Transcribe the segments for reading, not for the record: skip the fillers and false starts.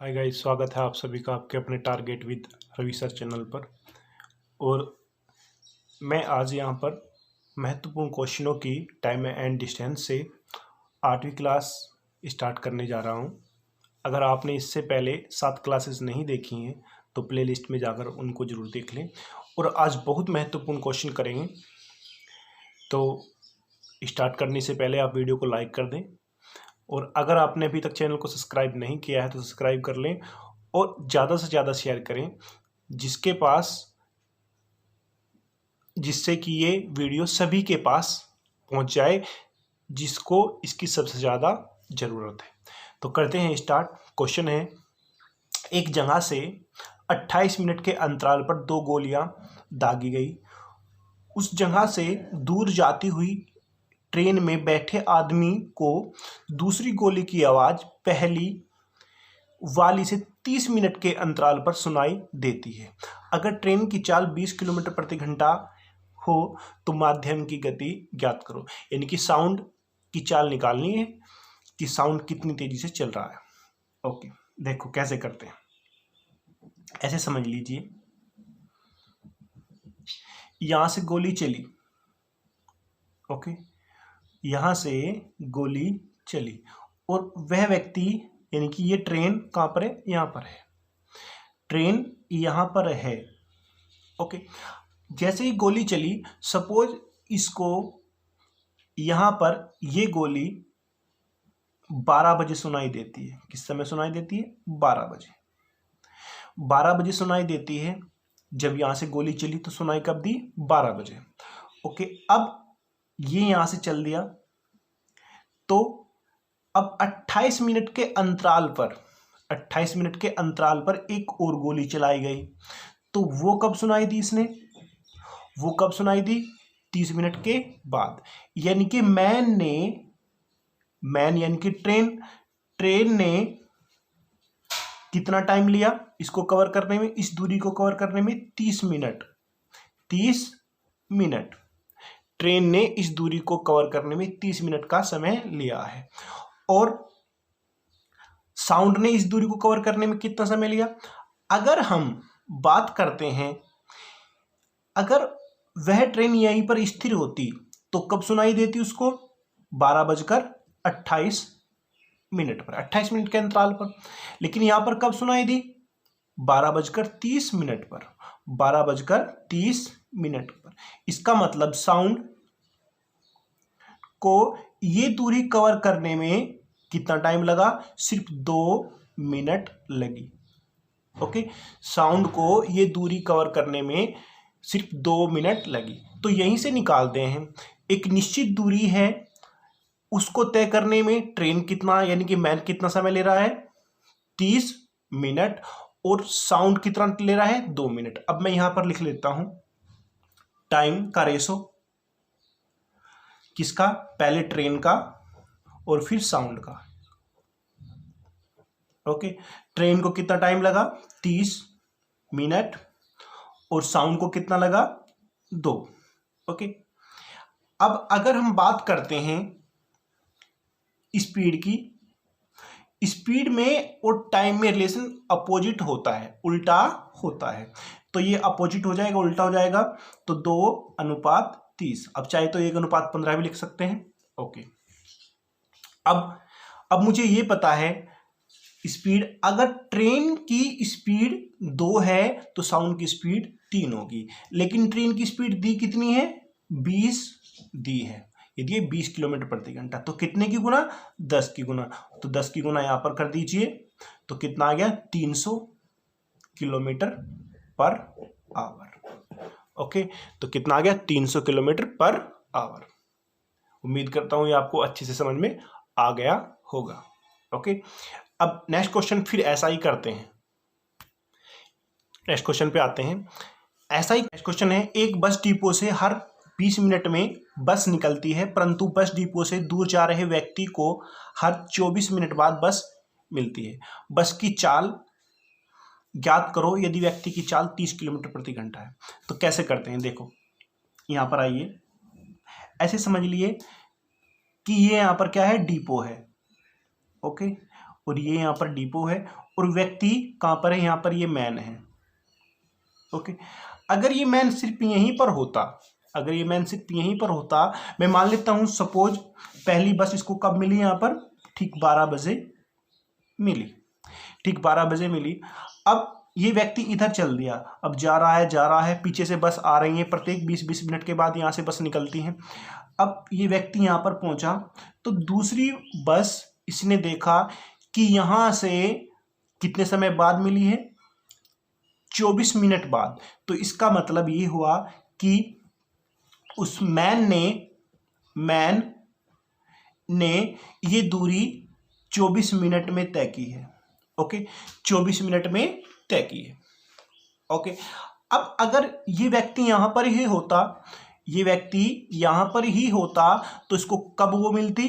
Hi guys, स्वागत है आप सभी का आपके अपने target with Ravi sir channel पर। और मैं आज यहाँ पर महत्वपूर्ण क्वेश्चनों की टाइम एंड डिस्टेंस से 8वीं क्लास स्टार्ट करने जा रहा हूँ। अगर आपने इससे पहले 7 क्लासेस नहीं देखी हैं तो प्लेलिस्ट में जाकर उनको ज़रूर देख लें। और आज बहुत महत्वपूर्ण क्वेश्चन करेंगे, तो स्टार्ट करने से पहले आप वीडियो को लाइक कर दें। और अगर आपने अभी तक चैनल को सब्सक्राइब नहीं किया है तो सब्सक्राइब कर लें और ज़्यादा से ज़्यादा शेयर करें जिसके पास जिससे कि ये वीडियो सभी के पास पहुंच जाए जिसको इसकी सबसे ज़्यादा ज़रूरत है। तो करते हैं स्टार्ट। क्वेश्चन है, एक जगह से 28 मिनट के अंतराल पर 2 गोलियां दागी गई। उस जगह से दूर जाती हुई ट्रेन में बैठे आदमी को दूसरी गोली की आवाज़ पहली वाली से 30 मिनट के अंतराल पर सुनाई देती है। अगर ट्रेन की चाल 20 किलोमीटर प्रति घंटा हो तो माध्यम की गति ज्ञात करो। यानी कि साउंड की चाल निकालनी है कि साउंड कितनी तेजी से चल रहा है। ओके, देखो कैसे करते हैं, ऐसे समझ लीजिए। यहां से गोली चली, ओके, यहां से गोली चली और वह व्यक्ति, यानी कि ये ट्रेन कहां पर है, यहां पर है, ट्रेन यहां पर है। ओके, जैसे ही गोली चली, सपोज इसको यहां पर ये गोली 12 बजे सुनाई देती है। किस समय सुनाई देती है? 12 बजे। 12 बजे सुनाई देती है। जब यहां से गोली चली तो सुनाई कब दी? 12 बजे। ओके, अब ये यहां से चल दिया तो अब 28 मिनट के अंतराल पर 28 मिनट के अंतराल पर एक और गोली चलाई गई। तो वो कब सुनाई दी इसने? वो कब सुनाई दी? 30 मिनट के बाद। यानी कि यानी कि ट्रेन ने कितना टाइम लिया इसको कवर करने में, इस दूरी को कवर करने में? 30 मिनट। 30 मिनट ट्रेन ने इस दूरी को कवर करने में 30 मिनट का समय लिया है। और साउंड ने इस दूरी को कवर करने में कितना समय लिया? अगर हम बात करते हैं, अगर वह ट्रेन यहीं पर स्थिर होती तो कब सुनाई देती उसको? 12:28 मिनट पर, 28 मिनट के अंतराल पर। लेकिन यहां पर कब सुनाई दी? 12:30 मिनट पर, 12:30 मिनट पर। इसका मतलब साउंड को ये दूरी कवर करने में कितना टाइम लगा? सिर्फ 2 मिनट लगी। ओके, साउंड को ये दूरी कवर करने में सिर्फ 2 मिनट लगी। तो यहीं से निकालते हैं, एक निश्चित दूरी है उसको तय करने में ट्रेन कितना, यानी कि मैन कितना समय ले रहा है? 30 मिनट। और साउंड कितना ले रहा है? 2 मिनट। अब मैं यहां पर लिख लेता हूं टाइम का रेशो, किसका? पहले ट्रेन का और फिर साउंड का। ओके, ट्रेन को कितना टाइम लगा? 30 मिनट। और साउंड को कितना लगा? 2। ओके, अब अगर हम बात करते हैं स्पीड की, स्पीड में और टाइम में रिलेशन अपोजिट होता है, उल्टा होता है। तो ये अपोजिट हो जाएगा, उल्टा हो जाएगा। तो 2:30। अब चाहे तो 1:15 भी लिख सकते हैं। ओके, अब मुझे ये पता है स्पीड, अगर ट्रेन की स्पीड 2 है तो साउंड की स्पीड 3 होगी। लेकिन ट्रेन की स्पीड दी कितनी है? 20 दी है। यदि ये 20 किलोमीटर प्रति घंटा, तो कितने की गुना? 10 की गुना। तो 10 की गुना यहां पर कर दीजिए, तो कितना आ गया? 300 किलोमीटर पर आवर। ओके, तो कितना आ गया? 300 किलोमीटर पर आवर। उम्मीद करता हूं ये आपको अच्छे से समझ में आ गया होगा। ओके, अब नेक्स्ट क्वेश्चन फिर ऐसा ही करते हैं। नेक्स्ट क्वेश्चन पे आते हैं। ऐसा ही नेक्स्ट क्वेश्चन है, एक बस डिपो से हर 20 मिनट में बस निकलती है, परंतु बस डिपो से दूर जा रहे व्यक्ति को हर 24 मिनट बाद बस मिलती है। बस की चाल ज्ञात करो यदि व्यक्ति की चाल 30 किलोमीटर प्रति घंटा है। तो कैसे करते हैं, देखो यहां पर आइए, ऐसे समझ लिए कि ये यहां पर क्या है? डिपो है। ओके, और ये यहां पर डिपो है और व्यक्ति कहां पर है, यहां पर ये मैन है। ओके, अगर ये मैन सिर्फ यहीं पर होता, अगर ये मैन सिर्फ यहीं पर होता, मैं मान लेता हूं सपोज पहली बस इसको कब मिली, यहां पर ठीक 12 बजे मिली, ठीक 12 बजे मिली। अब ये व्यक्ति इधर चल दिया, अब जा रहा है, पीछे से बस आ रही है, प्रत्येक 20-20 मिनट के बाद यहां से बस निकलती है। अब ये व्यक्ति यहां पर पहुंचा तो दूसरी बस इसने देखा कि यहां से कितने समय बाद मिली है, 24 मिनट बाद। तो इसका मतलब ये हुआ कि उस मैन ने ये दूरी 24 मिनट में तय की है। ओके, 24 मिनट में तय की है। ओके, अब अगर ये व्यक्ति यहां पर ही होता, ये व्यक्ति यहां पर ही होता तो इसको कब वो मिलती,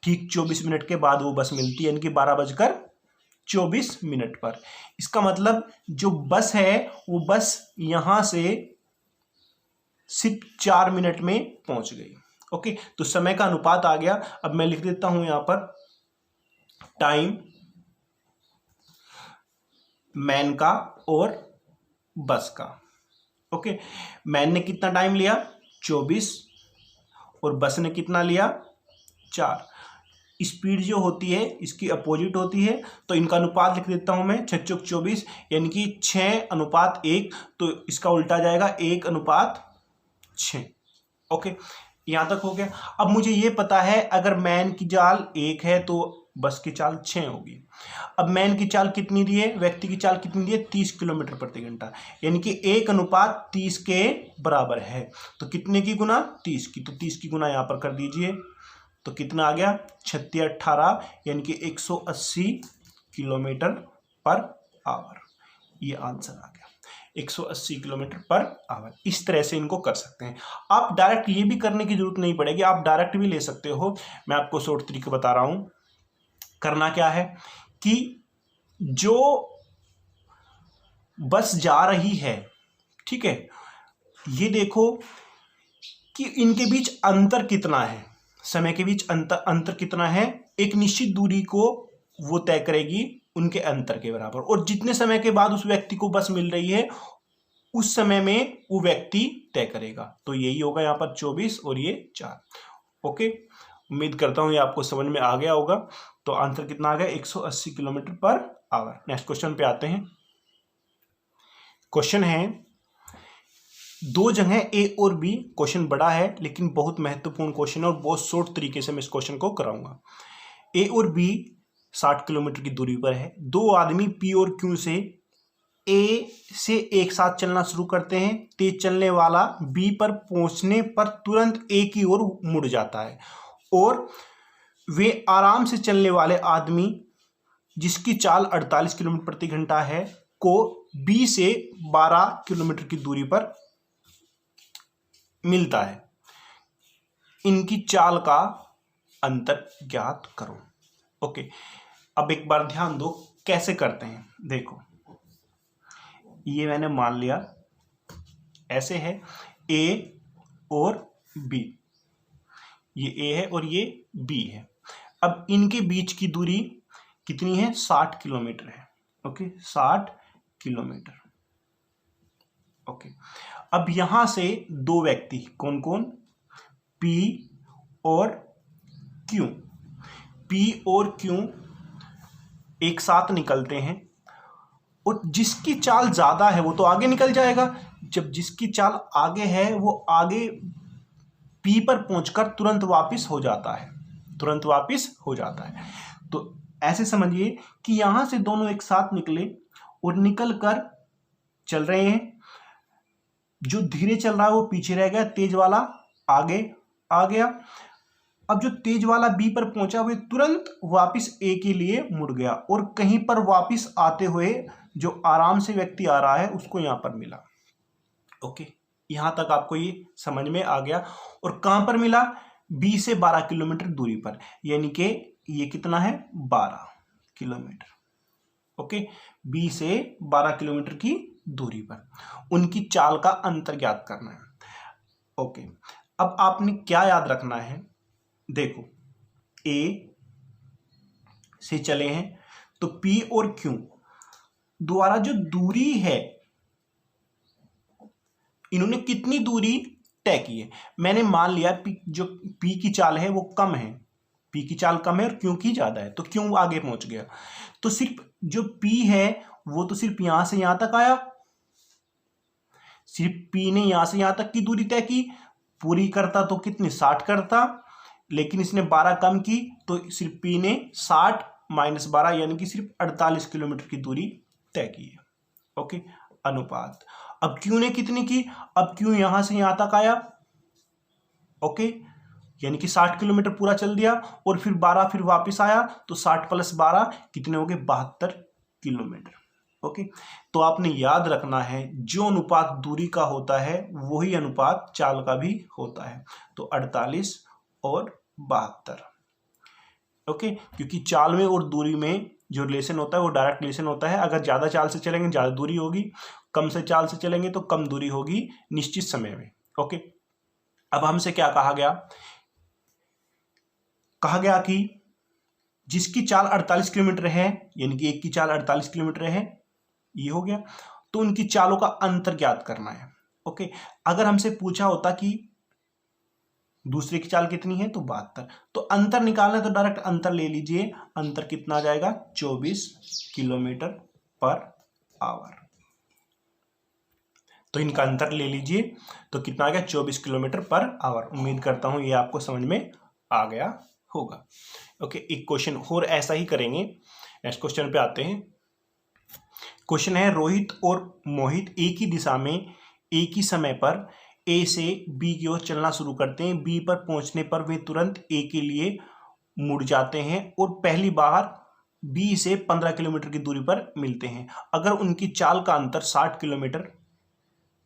ठीक 24 मिनट के बाद वो बस मिलती, यानी कि 12:24 पर। इसका मतलब जो बस है वो बस यहां से सिर्फ 4 मिनट में पहुंच गई। ओके, तो समय का अनुपात आ गया। अब मैं लिख देता हूं यहां पर टाइम मैन का और बस का। ओके, मैन ने कितना टाइम लिया, 24, और बस ने कितना लिया, 4। स्पीड जो होती है इसकी अपोजिट होती है, तो इनका अनुपात लिख देता हूं मैं 6 × 24, यानी कि 6:1, तो इसका उल्टा जाएगा 1:6। ओके, यहां तक हो गया। अब मुझे ये पता है अगर मैन की चाल 1 है तो बस की चाल 6 होगी। अब मैन की चाल कितनी दी है, व्यक्ति की चाल कितनी दी है, 30 किलोमीटर प्रति घंटा, यानी कि 1:30 के बराबर है। तो कितने की गुना, 30 की, तो 30 की गुना यहां पर कर दीजिए, तो कितना आ गया, 36-18, यानी कि 180 किलोमीटर पर आवर। ये आंसर आ गया, 180 किलोमीटर पर आवर। इस तरह से इनको कर सकते हैं। आप डायरेक्ट ये भी करने की जरूरत नहीं पड़ेगी, आप डायरेक्ट भी ले सकते हो। मैं आपको शॉर्ट तरीके बता रहा हूं। करना क्या है कि जो बस जा रही है, ठीक है, ये देखो कि इनके बीच अंतर कितना है, समय के बीच अंतर कितना है, एक निश्चित दूरी को वो तय करेगी उनके अंतर के बराबर, और जितने समय के बाद उस व्यक्ति को बस मिल रही है उस समय में वो व्यक्ति तय करेगा। तो यही होगा यहाँ पर 24 और ये 4। ओके, उम्मीद करता हूं ये आपको समझ में आ गया होगा। तो आंसर कितना आ गया, 180 kilometre per hour. Next question पे आते हैं। क्वेश्चन है, दो जगह ए और बी, क्वेश्चन बड़ा है लेकिन बहुत महत्वपूर्ण क्वेश्चन है और बहुत शॉर्ट तरीके से मैं इस क्वेश्चन को कराऊंगा। ए और बी 60 किलोमीटर की दूरी पर है। दो आदमी पी और क्यू से ए से एक साथ चलना शुरू करते हैं। तेज चलने वाला बी पर पहुंचने पर तुरंत ए की ओर मुड़ जाता है, और वे आराम से चलने वाले आदमी जिसकी चाल 48 किलोमीटर प्रति घंटा है को बी से 12 किलोमीटर की दूरी पर मिलता है। इनकी चाल का अंतर ज्ञात करो। ओके, अब एक बार ध्यान दो कैसे करते हैं। देखो, ये मैंने मान लिया ऐसे है, ए और बी, ये ए है और ये बी है। अब इनके बीच की दूरी कितनी है, 60 किलोमीटर है। Okay, 60 kilometre. ओके, अब यहां से दो व्यक्ति, कौन कौन, पी और क्यू, पी और क्यू एक साथ निकलते हैं, और जिसकी चाल ज्यादा है वो तो आगे निकल जाएगा। जब जिसकी चाल आगे है वो आगे पी पर पहुंचकर तुरंत वापस हो जाता है, तुरंत वापस हो जाता है। तो ऐसे समझिए कि यहां से दोनों एक साथ निकले और निकल कर चल रहे हैं। जो धीरे चल रहा है वो पीछे रह गया, तेज वाला आगे आ गया। अब जो तेज वाला बी पर पहुंचा वो तुरंत वापस ए के लिए मुड़ गया, और कहीं पर वापस आते हुए जो आराम से व्यक्ति आ रहा है उसको यहां पर मिला। ओके, यहां तक आपको ये समझ में आ गया। और कहां पर मिला, बी से 12 किलोमीटर दूरी पर, यानी कि ये कितना है, 12 किलोमीटर। ओके, बी से 12 किलोमीटर की दूरी पर उनकी चाल का अंतर ज्ञात करना है। ओके, अब आपने क्या याद रखना है, देखो ए से चले हैं तो P और Q द्वारा जो दूरी है, इन्होंने कितनी दूरी तय की है। मैंने मान लिया जो P की चाल है वो कम है, P की चाल कम है और Q की ज्यादा है, तो Q आगे पहुंच गया। तो सिर्फ जो P है वो तो सिर्फ यहां से यहां तक आया, सिर्फ P ने यहां से यहां तक की दूरी तय की। पूरी करता तो कितनी 60 करता, लेकिन इसने 12 कम की, तो सिर्फ P ने 60 - 12 यानी कि सिर्फ 48 किलोमीटर की दूरी तय की है। ओके, अनुपात। अब Q ने कितनी की, अब Q यहां से यहां तक आया, ओके, यानी कि 60 किलोमीटर पूरा चल दिया, और फिर 12 फिर वापस आया, तो 60 + 12 कितने हो गए, 72 किलोमीटर। ओके, तो आपने याद रखना है जो अनुपात दूरी का होता है वही अनुपात चाल का भी होता है, तो 48 और 72। ओके, क्योंकि चाल में और दूरी में जो रिलेशन होता है वो डायरेक्ट रिलेशन होता है। अगर ज्यादा चाल से चलेंगे ज्यादा दूरी होगी, कम से चाल से चलेंगे तो कम दूरी होगी निश्चित समय में। ओके, अब हमसे क्या कहा गया, कहा गया कि जिसकी चाल 48 किलोमीटर है, यानी कि एक की चाल 48 किलोमीटर है, ये हो गया, तो उनकी चालों का अंतर ज्ञात करना है। ओके, अगर हमसे पूछा होता कि दूसरे की चाल कितनी है, तो 72, तो अंतर निकालना है तो डायरेक्ट अंतर ले लीजिए। अंतर कितना आ जाएगा, 24 किलोमीटर पर आवर। तो इनका अंतर ले लीजिए, तो कितना आ गया, 24 किलोमीटर पर आवर। उम्मीद करता हूं ये आपको समझ में आ गया होगा। ओके, एक क्वेश्चन और ऐसा ही करेंगे। नेक्स्ट क्वेश्चन पे आते हैं। क्वेश्चन है, रोहित और मोहित एक ही दिशा में एक ही समय पर ए से बी की ओर चलना शुरू करते हैं। बी पर पहुंचने पर वे तुरंत ए के लिए मुड़ जाते हैं और पहली बार बी से 15 किलोमीटर की दूरी पर मिलते हैं। अगर उनकी चाल का अंतर 60 किलोमीटर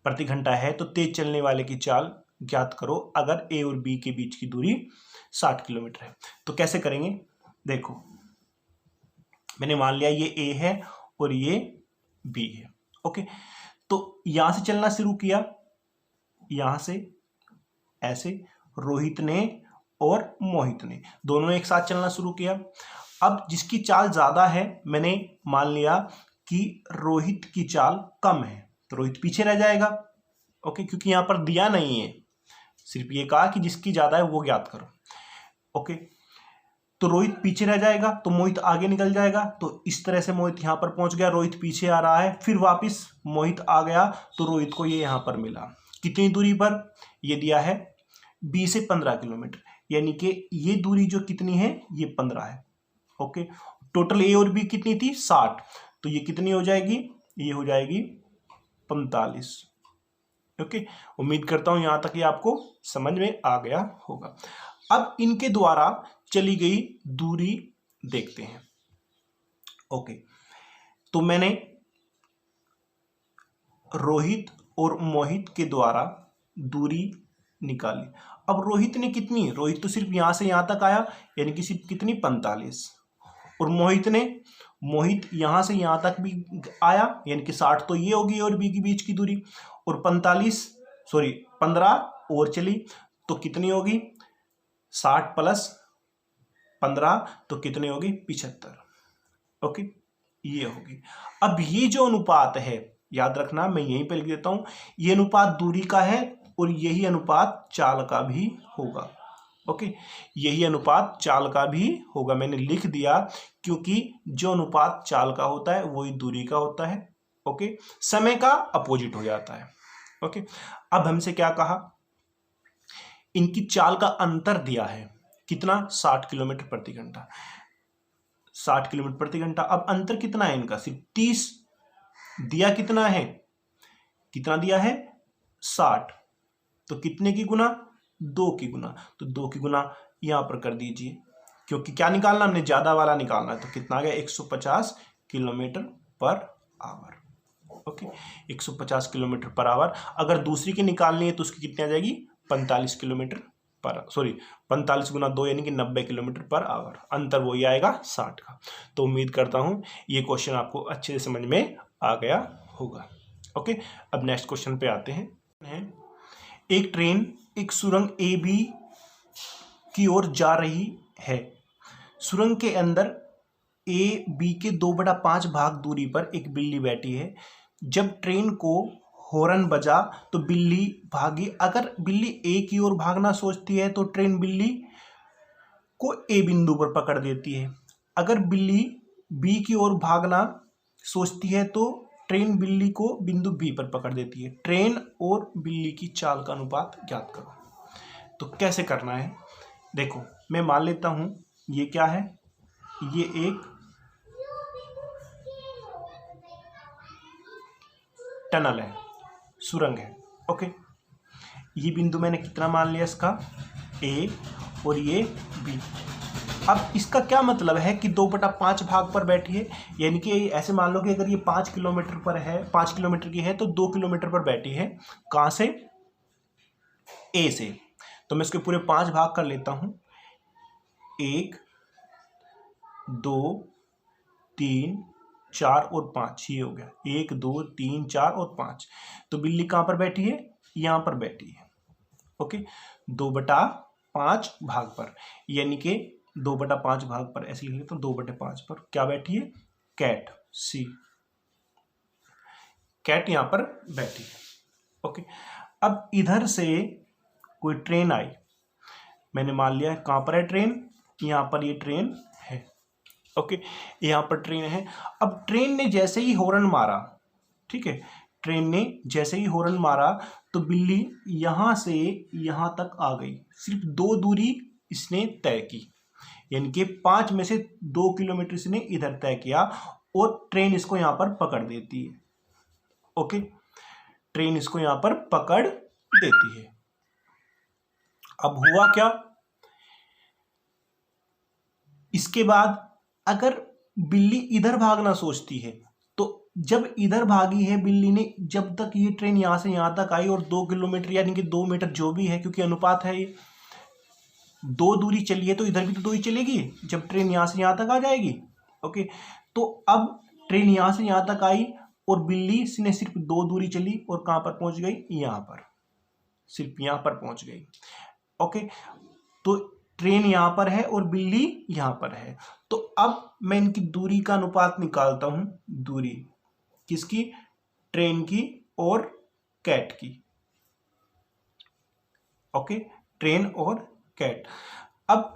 प्रति घंटा है तो तेज चलने वाले की चाल ज्ञात करो अगर ए और बी के बीच की दूरी 60 किलोमीटर है। तो कैसे करेंगे, देखो मैंने मान लिया ये ए है और ये बी है। ओके, तो यहां से चलना शुरू किया, यहां से ऐसे रोहित ने और मोहित ने दोनों ने एक साथ चलना शुरू किया। अब जिसकी चाल ज्यादा है, मैंने मान लिया कि रोहित की चाल कम है, तो रोहित पीछे रह जाएगा। ओके, क्योंकि यहां पर दिया नहीं है, सिर्फ ये कहा कि जिसकी ज्यादा है वो ज्ञात करो। ओके, तो रोहित पीछे रह जाएगा, तो मोहित आगे निकल जाएगा। तो इस तरह से मोहित यहां पर पहुंच गया, रोहित पीछे आ रहा है, फिर वापस मोहित आ गया, तो रोहित को ये यहां पर मिला। कितनी दूरी पर, ये दिया है बी से 15 किलोमीटर, यानी कि ये दूरी जो कितनी है, ये 15 है। ओके, टोटल ए और बी कितनी थी, 60, तो ये कितनी हो जाएगी, ये हो जाएगी 45। ओके, उम्मीद करता हूं यहां तक ये आपको समझ में आ गया होगा। अब इनके द्वारा चली गई दूरी देखते हैं। ओके, तो मैंने रोहित और मोहित के द्वारा दूरी निकाली। अब रोहित ने कितनी, रोहित तो सिर्फ यहां से यहां तक आया, यानी कि सिर्फ कितनी 45, और मोहित यहां से यहां तक भी आया, यानी कि 60, तो ये होगी और बी के बीच की दूरी, और 15 और चली, तो कितनी होगी 60 + 15, तो कितनी होगी 75। ओके, ये होगी। अब ये जो अनुपात है, याद रखना मैं यहीं पे लिख देता हूं, ये अनुपात दूरी का है और यही अनुपात चाल का भी होगा। ओके, यही अनुपात चाल का भी होगा, मैंने लिख दिया क्योंकि जो अनुपात चाल का होता है वही दूरी का होता है। ओके, समय का अपोजिट हो जाता है। ओके, अब हमसे क्या कहा, इनकी चाल का अंतर दिया है कितना, 60 किलोमीटर प्रति घंटा, 60 किलोमीटर प्रति घंटा। अब अंतर कितना है इनका, सिर्फ 30 दिया, कितना है, कितना दिया है 60, तो कितने की गुना, 2 की गुना, तो 2 की गुना यहां पर कर दीजिए, क्योंकि क्या निकालना, हमने ज्यादा वाला निकालना है, तो कितना आ गया 150 kilometre per hour. Okay, 150 kilometre per hour. अगर दूसरी की निकालनी है तो उसकी कितनी आ जाएगी 45 किलोमीटर पर, 45 × 2 यानी कि 90 किलोमीटर पर आवर। अंतर वही आएगा 60 का। तो उम्मीद करता हूं ये क्वेश्चन आपको अच्छे से समझ में आ गया होगा। ओके, अब नेक्स्ट क्वेश्चन पे आते हैं। एक ट्रेन एक सुरंग ए बी की ओर जा रही है। सुरंग के अंदर ए बी के 2/5 भाग दूरी पर एक बिल्ली बैठी है। जब ट्रेन को हॉर्न बजा तो बिल्ली भागी। अगर बिल्ली ए की ओर भागना सोचती है तो ट्रेन बिल्ली को ए बिंदु पर पकड़ देती है। अगर बिल्ली बी की ओर भागना सोचती है तो ट्रेन बिल्ली को बिंदु बी पर पकड़ देती है। ट्रेन और बिल्ली की चाल का अनुपात ज्ञात करो। तो कैसे करना है, देखो मैं मान लेता हूं ये क्या है, ये एक टनल है, सुरंग है। ओके, ये बिंदु मैंने कितना मान लिया इसका, ए, और ये बी। अब इसका क्या मतलब है कि 2/5 भाग पर बैठी है, यानी कि ऐसे मान लो कि अगर ये 5 किलोमीटर पर है, 5 किलोमीटर की है तो 2 किलोमीटर पर बैठी है। कहाँ से, ए से। तो मैं इसके पूरे 5 भाग कर लेता हूं, 1 2 3 4 और 5, ये हो गया 1 2 3 4 और 5। तो बिल्ली कहाँ पर बैठी है, यहां पर बैठी है। ओके, 2/5 भाग पर, यानी कि 2/5 भाग पर ऐसे लिख लेते हैं, 2/5 पर क्या बैठी है, कैट, सी, कैट यहां पर बैठी है। ओके, अब इधर से कोई ट्रेन आई, मैंने मान लिया कहां पर है ट्रेन, यहां पर ये ट्रेन है। ओके, यहां पर ट्रेन है। अब ट्रेन ने जैसे ही हॉर्न मारा, ठीक है, ट्रेन ने जैसे ही हॉर्न मारा तो बिल्ली यहां से यहां तक आ गई। सिर्फ 2 दूरी इसने तय की, यानी कि 5 में से 2 किलोमीटर इसने इधर तय किया और ट्रेन इसको यहां पर पकड़ देती है। ओके, ट्रेन इसको यहां पर पकड़ देती है। अब हुआ क्या, इसके बाद अगर बिल्ली इधर भागना सोचती है तो जब इधर भागी है बिल्ली ने, जब तक ये ट्रेन यहां से यहां तक आई और 2 किलोमीटर यानी कि 2 मीटर जो भी है, क्योंकि अनुपात है ये, 2 दूरी चली है तो इधर भी तो 2 ही चलेगी जब ट्रेन यहां से यहां तक आ जाएगी। ओके, तो अब ट्रेन यहां से यहां तक आई और बिल्ली ने सिर्फ 2 दूरी चली और कहां पर पहुंच गई, यहां पर, सिर्फ यहां पर पहुंच गई। ओके, तो ट्रेन यहां पर है और बिल्ली यहां पर है। तो अब मैं इनकी दूरी का अनुपात निकालता हूं, दूरी किसकी, ट्रेन की और कैट की। ओके, ट्रेन और कैट। अब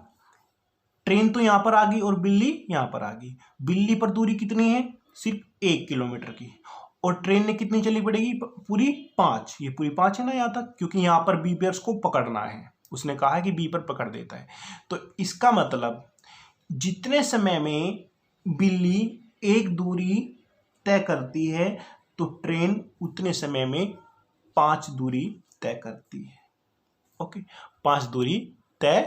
ट्रेन तो यहां पर आ गई और बिल्ली यहां पर आ गई। बिल्ली पर दूरी कितनी है, सिर्फ 1 किलोमीटर की, और ट्रेन ने कितनी चली पड़ेगी, पूरी 5। ये पूरी 5 है ना यहां तक, क्योंकि यहां पर बी पेयर्स को पकड़ना है, उसने कहा है कि बी पर पकड़ देता है। तो इसका मतलब जितने समय में बिल्ली एक दूरी तय करती है तो ट्रेन उतने समय में 5 दूरी तय करती है। ओके, 5 दूरी तय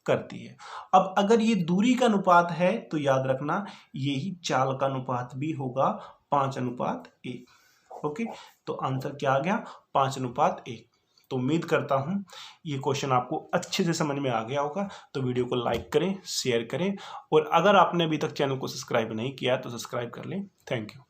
करती है। अब अगर ये दूरी का अनुपात है तो याद रखना यही चाल का अनुपात भी होगा, 5:1। ओके, तो आंसर क्या आ गया, 5:1। तो उम्मीद करता हूं ये क्वेश्चन आपको अच्छे से समझ में आ गया होगा। तो वीडियो को लाइक करें, शेयर करें, और अगर आपने अभी तक चैनल को सब्सक्राइब नहीं किया तो सब्सक्राइब कर लें। Thank you.